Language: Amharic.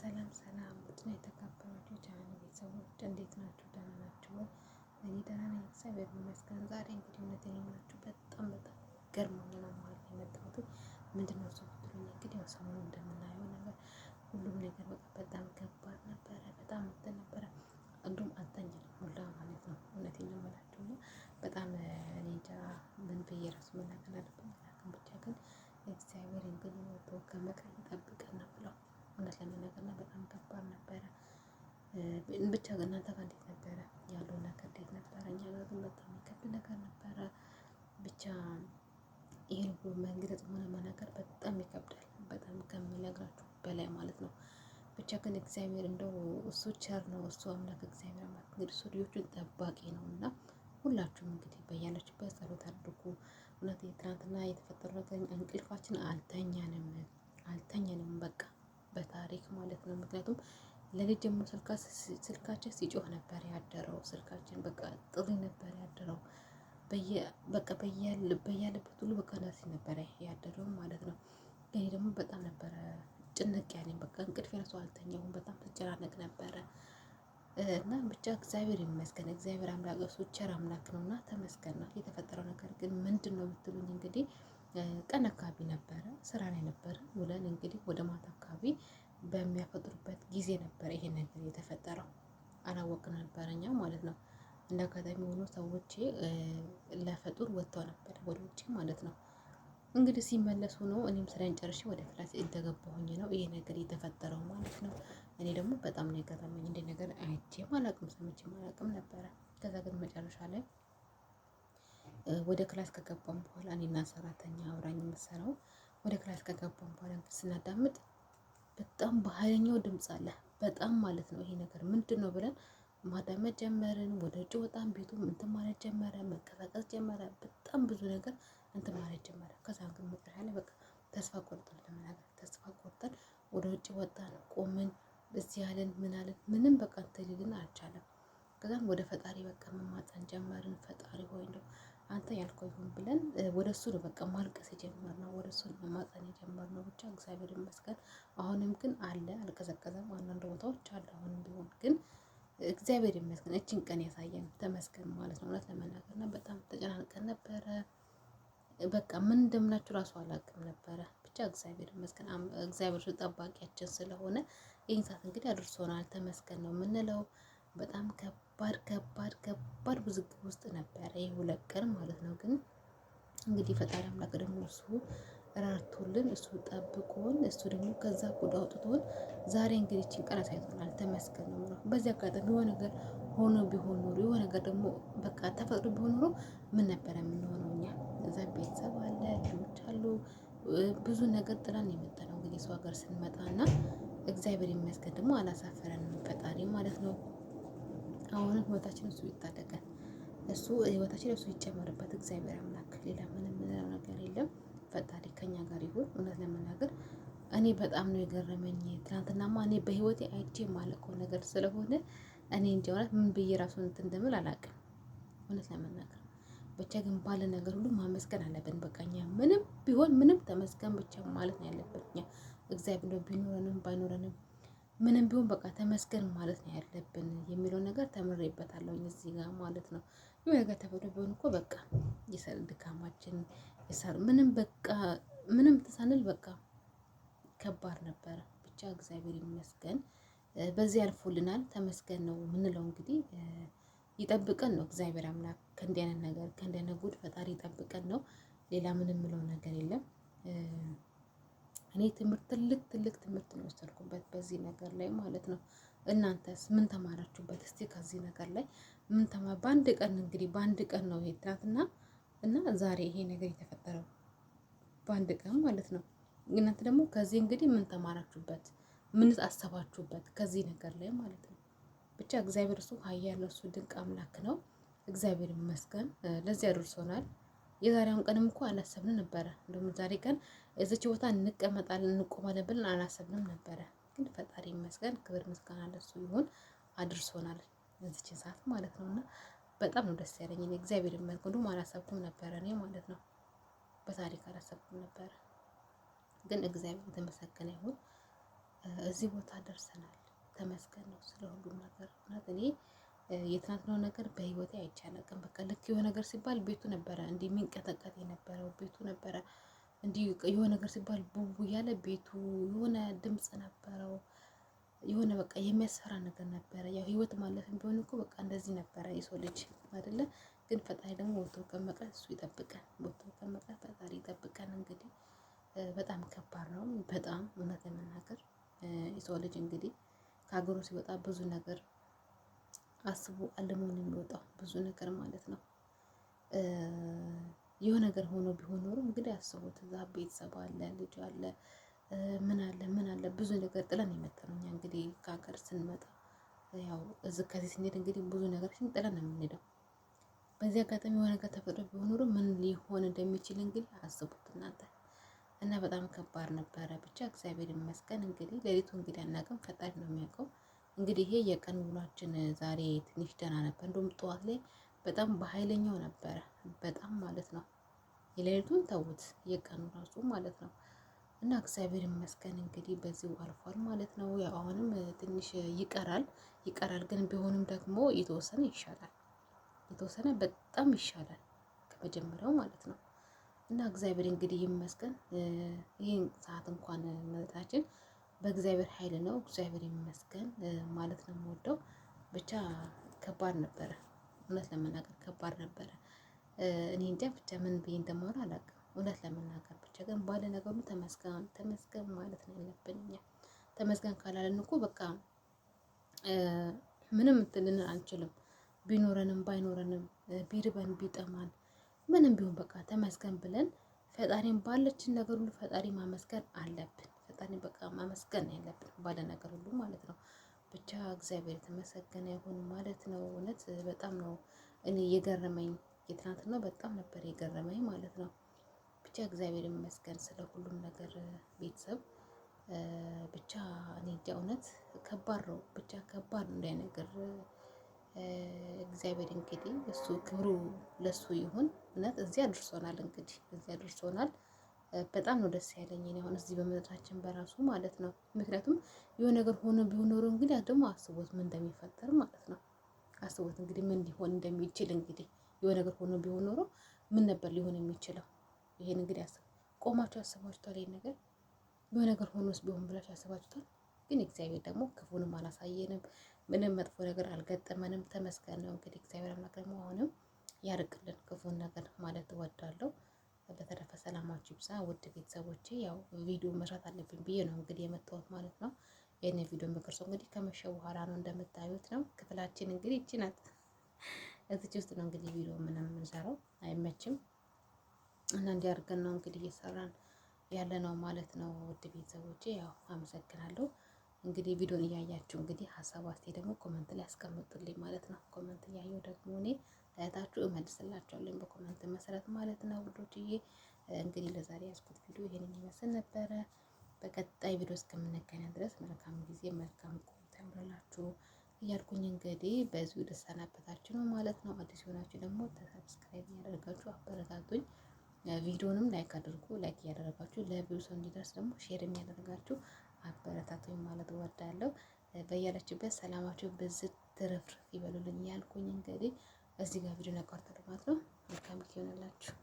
ሰላም ሰላም ውድና የተከበራችሁ ቻናል ቤተሰቦች እንዴት ናችሁ? ደህና ናችሁ ወይ? እኔ ደህና ነኝ፣ እግዚአብሔር ይመስገን። ዛሬ እንግዲህ እውነቴን ነው የምላችሁ በጣም ገርሞኝ ነው ማለት የመጣሁት። ምንድን ነው እሱ ብትሉኝ እንግዲህ ያው ሰሞኑን እንደምናየው ነገር ሁሉም ነገር በቃ በጣም ከባድ ነበረ፣ በጣም እንትን ነበረ። እንዲሁም አልተኛንም ሁላ ማለት ነው። እውነቴን ነው የምላችሁ እና በጣም እኔ እንጃ ምን ብዬ እራሱ መናገር አለብኝ አላውቅም። ብቻ ግን እግዚአብሔር እንግዲህ ወጥቶ ከመቅረት ይጠብቀን ነው ብለው እውነት ለመናገር እና በጣም ከባድ ነበረ። ብቻ ግን እናንተ ጋር እንዴት ነበረ ያለው ነገር እንዴት ነበረ? እኛ ጋር ግን በጣም የሚከብድ ነገር ነበረ። ብቻ ይሄን ሁሉ መግለጽ ሆነ መናገር በጣም ይከብዳል፣ በጣም ከምነግራችሁ በላይ ማለት ነው። ብቻ ግን እግዚአብሔር እንደው እሱ ቸር ነው፣ እሱ አምላክ እግዚአብሔር አምላክ እንግዲህ እሱ ልጆቹን ጠባቂ ነው እና ሁላችሁም እንግዲህ በያላችሁበት ጸሎት አድርጉ። እውነት ትናንትና የተፈጠረው ነገር እንቅልፋችን አልተኛንም በቃ በታሪክ ማለት ነው። ምክንያቱም ለልጅ ጀምሮ ስልካችን ሲጮህ ነበር ያደረው። ስልካችን በቃ ጥሪ ነበር ያደረው። በቃ በያለበት ሁሉ በቃ ናሲ ነበረ ያደረው ማለት ነው። እኔ ደግሞ በጣም ነበረ ጭንቅ ያለኝ፣ በቃ እንቅልፍ ራሱ አልተኛሁም። በጣም ስጨናነቅ ነበረ እና ብቻ እግዚአብሔር ይመስገን። እግዚአብሔር አምላክ እሱ ቸር አምላክ ነው እና ተመስገን ነው። የተፈጠረው ነገር ግን ምንድን ነው ብትሉኝ እንግዲህ ቀን አካባቢ ነበረ ስራ ላይ ነበረ ውለን እንግዲህ ወደ ማታ አካባቢ በሚያፈጥሩበት ጊዜ ነበር ይሄ ነገር የተፈጠረው። አላወቅን ነበረ እኛ ማለት ነው። እንደ አጋጣሚ ሆኖ ሰዎቼ ለፈጡር ወጥተው ነበር ወደ ውጭ ማለት ነው። እንግዲህ ሲመለሱ ነው እኔም ስራዬን ጨርሼ ወደ ክላስ እንደገባሁኝ ነው ይሄ ነገር የተፈጠረው ማለት ነው። እኔ ደግሞ በጣም ነው የገረመኝ። እንደ ነገር አይቼም አላውቅም ሰምቼም አላውቅም ነበረ። ከዛ ግን መጨረሻ ላይ ወደ ክላስ ከገባን በኋላ እኔና ሰራተኛ አብራኝ የምትሰራው ወደ ክላስ ከገባን በኋላ ስናዳምጥ በጣም በኃይለኛው ድምፅ አለ፣ በጣም ማለት ነው። ይሄ ነገር ምንድን ነው ብለን ማዳመጥ ጀመርን። ወደ ውጭ ወጣን፣ ቤቱም እንትን ማለት ጀመረ፣ መንቀሳቀስ ጀመረ። በጣም ብዙ ነገር እንትን ማለት ጀመረ። ከዛ ግን መጨረሻ ላይ በቃ ተስፋ ቆርጠን ለመናገር ተስፋ ቆርጠን ወደ ውጭ ወጣን፣ ቆምን፣ እዚህ ያለን ምን አለን ምንም በቃ እንትን ሊልን አልቻለም። ከዛም ወደ ፈጣሪ በቃ መማፀን ጀመርን። ፈጣሪ ሆይ እንደው አንተ ያልከው ይሁን ብለን ወደ እሱ ነው በቃ ማልቀስ የጀመርነው፣ ወደ እሱ ነው መማፀን የጀመርነው። ብቻ እግዚአብሔር ይመስገን። አሁንም ግን አለ፣ አልቀዘቀዘም። አንዳንድ ቦታዎች አለ አሁንም ቢሆን ግን እግዚአብሔር ይመስገን እችን ቀን ያሳየን ተመስገን ማለት ነው። እውነት ለመናገር እና በጣም ተጨናንቀን ነበረ። በቃ ምን እንደምላችሁ ራሱ አላውቅም ነበረ። ብቻ እግዚአብሔር ይመስገን። እግዚአብሔር ጠባቂያችን ስለሆነ ይህን ሰዓት እንግዲህ አድርሶናል። ተመስገን ነው የምንለው። በጣም ከባድ ውዝግብ ውስጥ ነበረ ይህ 2 ቀን ማለት ነው። ግን እንግዲህ ፈጣሪ አምላክ ደግሞ እሱ ራርቶልን እሱ ጠብቆን እሱ ደግሞ ከዛ ጉድ አውጥቶን ዛሬ እንግዲህ እችን ቀን አሳይቶናል። ተመስገን ነው ነው። በዚህ አጋጣሚ የሆነ ነገር ሆኖ ቢሆን ኖሮ የሆነ ነገር ደግሞ በቃ ተፈጥሮ ቢሆን ኖሮ ምን ነበረ የምንሆነው? እኛ እዛ ቤተሰብ አለ፣ ልጆች አሉ፣ ብዙ ነገር ጥላን የመጣ ነው እንግዲህ ሰው ሀገር ስንመጣ እና እግዚአብሔር ይመስገን ደግሞ አላሳፈረንም ፈጣሪ ማለት ነው። አሁንም ህይወታችን እሱ ይታደገን፣ እሱ ህይወታችን እሱ ይጨመርበት እግዚአብሔር አምላክ። ሌላ ምንም ነገር የለም። ፈጣሪ ከኛ ጋር ይሁን። እውነት ለመናገር እኔ በጣም ነው የገረመኝ። ትናንትናማ እኔ በህይወቴ አይቼ የማለቀው ነገር ስለሆነ እኔ እንጃ እውነት ምን ብዬ ራሱን እንትን እንደምል አላውቅም። እውነት ለመናገር ብቻ ግን ባለ ነገር ሁሉ ማመስገን አለብን። በቃ እኛ ምንም ቢሆን ምንም ተመስገን ብቻ ማለት ነው ያለብን። እኛ እግዚአብሔር ቢኖረንም ባይኖረንም ምንም ቢሆን በቃ ተመስገን ማለት ነው ያለብን የሚለው ነገር ተምሬበታለሁ እዚህ ጋር ማለት ነው። የሆነ ነገር ተፈጥሮ ቢሆን እኮ በቃ የሰር ድካማችን ምንም በቃ ምንም ተሳንል በቃ ከባድ ነበረ። ብቻ እግዚአብሔር ይመስገን በዚህ ያልፎልናል። ተመስገን ነው የምንለው። እንግዲህ ይጠብቀን ነው እግዚአብሔር አምላክ ከእንዲህ አይነት ነገር ከእንዲህ አይነት ጉድ ፈጣሪ ይጠብቀን ነው። ሌላ ምንም የምለው ነገር የለም። እኔ ትልቅ ትምህርት ነው የወሰድኩበት በዚህ ነገር ላይ ማለት ነው። እናንተስ ምን ተማራችሁበት? እስቲ ከዚህ ነገር ላይ ምን በአንድ ቀን እንግዲህ በአንድ ቀን ነው የትናንትና እና ዛሬ ይሄ ነገር የተፈጠረው በአንድ ቀን ማለት ነው። እናንተ ደግሞ ከዚህ እንግዲህ ምን ተማራችሁበት? ምን አሰባችሁበት ከዚህ ነገር ላይ ማለት ነው? ብቻ እግዚአብሔር እሱ ኃያል ነው፣ እሱ ድንቅ አምላክ ነው። እግዚአብሔር ይመስገን ለዚህ አድርሶናል። የዛሬውን ቀንም እኮ አላሰብንም ነበረ። እንደውም ዛሬ ቀን እዚች ቦታ እንቀመጣለን እንቆማለን ብለን አላሰብንም ነበረ። ግን ፈጣሪ ይመስገን፣ ክብር ምስጋና ለሱ ይሁን። አድርሶናል እዚችን ሰዓት ማለት ነው። እና በጣም ነው ደስ ያለኝ እኔ እግዚአብሔር ይመስገን። እንደውም አላሰብኩም ነበረ እኔ ማለት ነው። በታሪክ አላሰብኩም ነበረ። ግን እግዚአብሔር የተመሰገነ ይሁን። እዚህ ቦታ ደርሰናል። ተመስገን ነው ስለ ሁሉም ነገር። እውነት እኔ የትናንትናው ነገር በህይወቴ አይቼ አላውቅም። በቃ ልክ የሆነ ነገር ሲባል ቤቱ ነበረ እንዲህ የሚንቀጠቀጥ የነበረው ቤቱ ነበረ። እንዲህ የሆነ ነገር ሲባል ቡቡ እያለ ቤቱ የሆነ ድምፅ ነበረው። የሆነ በቃ የሚያስፈራ ነገር ነበረ። ያው ህይወት ማለፍም ቢሆን እኮ በቃ እንደዚህ ነበረ የሰው ልጅ አይደለ? ግን ፈጣሪ ደግሞ ወጥቶ ከመቅረት እሱ ይጠብቀን። ወጥቶ ከመቅረት ፈጣሪ ይጠብቀን። እንግዲህ በጣም ከባድ ነው። በጣም እውነት ለመናገር የሰው ልጅ እንግዲህ ከሀገሩ ሲወጣ ብዙ ነገር አስቦ አልሞ ነው የሚወጣው። ብዙ ነገር ማለት ነው። የሆነ ነገር ሆኖ ቢሆን ኖሮ እንግዲህ አስቡት። እዛ ቤተሰብ አለ፣ ልጅ አለ፣ ምን አለ ብዙ ነገር ጥለን የመጣነው እኛ እንግዲህ ከሀገር ስንመጣ ያው ከዚህ ስንሄድ እንግዲህ ብዙ ነገሮችን ጥለን ነው የምንሄደው። በዚህ አጋጣሚ የሆነ ነገር ተፈጥሮ ቢሆን ኖሮ ምን ሊሆን እንደሚችል እንግዲህ አስቡት እናንተ። እና በጣም ከባድ ነበረ። ብቻ እግዚአብሔር ይመስገን። እንግዲህ ሌሊቱ እንግዲህ አናውቅም፣ ፈጣሪ ነው የሚያውቀው። እንግዲህ ይሄ የቀን ውሏችን ዛሬ ትንሽ ደህና ነበር። እንደውም ጠዋት ላይ በጣም በኃይለኛው ነበረ፣ በጣም ማለት ነው። የሌሊቱን ተውት፣ የቀኑ ራሱ ማለት ነው። እና እግዚአብሔር ይመስገን እንግዲህ በዚሁ አልፏል ማለት ነው። ያው አሁንም ትንሽ ይቀራል ግን ቢሆንም ደግሞ የተወሰነ ይሻላል፣ የተወሰነ በጣም ይሻላል ከመጀመሪያው ማለት ነው። እና እግዚአብሔር እንግዲህ ይመስገን ይህን ሰዓት እንኳን መጣችን በእግዚአብሔር ኃይል ነው። እግዚአብሔር ይመስገን ማለት ነው የምወደው። ብቻ ከባድ ነበረ፣ እውነት ለመናገር ከባድ ነበረ። እኔ እንጃ ብቻ ምን ብዬ እንደማወራ አላውቅም፣ እውነት ለመናገር ብቻ ግን ባለ ነገሩ ተመስገን ማለት ነው ያለብን እኛ። ተመስገን ካላለን እኮ በቃ ምንም እንትን አንችልም። ቢኖረንም ባይኖረንም ቢርበን ቢጠማን ምንም ቢሆን በቃ ተመስገን ብለን ፈጣሪን ባለችን ነገር ሁሉ ፈጣሪ ማመስገን አለብን። ፈጣሪ በቃ ማመስገን ያለብን ባለ ነገር ሁሉ ማለት ነው። ብቻ እግዚአብሔር የተመሰገነ ይሁን ማለት ነው። እውነት በጣም ነው እኔ የገረመኝ፣ የትናንትና በጣም ነበር የገረመኝ ማለት ነው። ብቻ እግዚአብሔር ይመስገን ስለ ሁሉም ነገር ቤተሰብ። ብቻ እኔ እንጃ እውነት ከባድ ነው። ብቻ ከባድ ነው እንዲያ ነገር። እግዚአብሔር እንግዲህ እሱ ክብሩ ለሱ ይሁን። እውነት እዚህ አድርሶናል፣ እንግዲህ እዚህ አድርሶናል። በጣም ነው ደስ ያለኝ እኔ አሁን እዚህ በመድረሳችን በራሱ ማለት ነው። ምክንያቱም የሆነ ነገር ሆኖ ቢሆን ኖሮ እንግዲህ ደግሞ አስቦት ምን እንደሚፈጠር ማለት ነው። አስቦት እንግዲህ ምን ሊሆን እንደሚችል እንግዲህ የሆነ ነገር ሆኖ ቢሆን ኖሮ ምን ነበር ሊሆን የሚችለው? ይሄን እንግዲህ ቆማችሁ አስባችሁታል? ይሄን ነገር የሆነ ነገር ሆኖስ ቢሆን ብላችሁ አስባችሁታል? ግን እግዚአብሔር ደግሞ ክፉንም አላሳየንም፣ ምንም መጥፎ ነገር አልገጠመንም። ተመስገን ነው እንግዲህ። እግዚአብሔር አምላክ ደግሞ አሁንም ያርቅልን ክፉን ነገር ማለት እወዳለሁ። በተረፈ ሰላማችሁ ይብዛ ውድ ቤተሰቦቼ። ያው ቪዲዮ መስራት አለብኝ ብዬ ነው እንግዲህ የመጣሁት ማለት ነው። ይህን ቪዲዮ የምቀርጸው እንግዲህ ከመሸ በኋላ ነው፣ እንደምታዩት ነው። ክፍላችን እንግዲህ ይቺ ናት። እዚች ውስጥ ነው እንግዲህ ቪዲዮ ምንም የምንሰራው፣ አይመችም እና እንዲያርገን ነው እንግዲህ እየሰራን ያለ ነው ማለት ነው። ውድ ቤተሰቦቼ ያው አመሰግናለሁ። እንግዲህ ቪዲዮን እያያችሁ እንግዲህ ሀሳብ አስተያየት ደግሞ ኮመንት ላይ አስቀምጡልኝ ማለት ነው። ኮመንት እያየሁ ደግሞ እኔ ታያታችሁ እመልስላችኋለሁ በኮመንት መሰረት ማለት ነው ውዶችዬ። እንግዲህ ለዛሬ ያዝኩት ቪዲዮ ይሄንን ይመስል ነበረ። በቀጣይ ቪዲዮ እስከምንገናኝ ድረስ መልካም ጊዜ፣ መልካም ቆይታ ይሁንላችሁ እያልኩኝ እንግዲህ በዚሁ ልሰናበታችሁ ነው ማለት ነው። አዲስ የሆናችሁ ደግሞ ሰብስክራይብ እያደረጋችሁ አበረታቱኝ። ቪዲዮንም ላይክ አድርጉ። ላይክ እያደረጋችሁ ለብዙ ሰው እንዲደርስ ደግሞ ሼር የሚያደርጋችሁ አበረታቱኝ ማለት እወዳለሁ። በያላችሁበት ሰላማችሁ ብዝት ትርፍርፍ ይበሉልኝ ያልኩኝ እንግዲህ እዚህ ጋር ቪዲዮ ነቀርተው ማለት ነው። መልካም ጊዜ ይሆንላችሁ።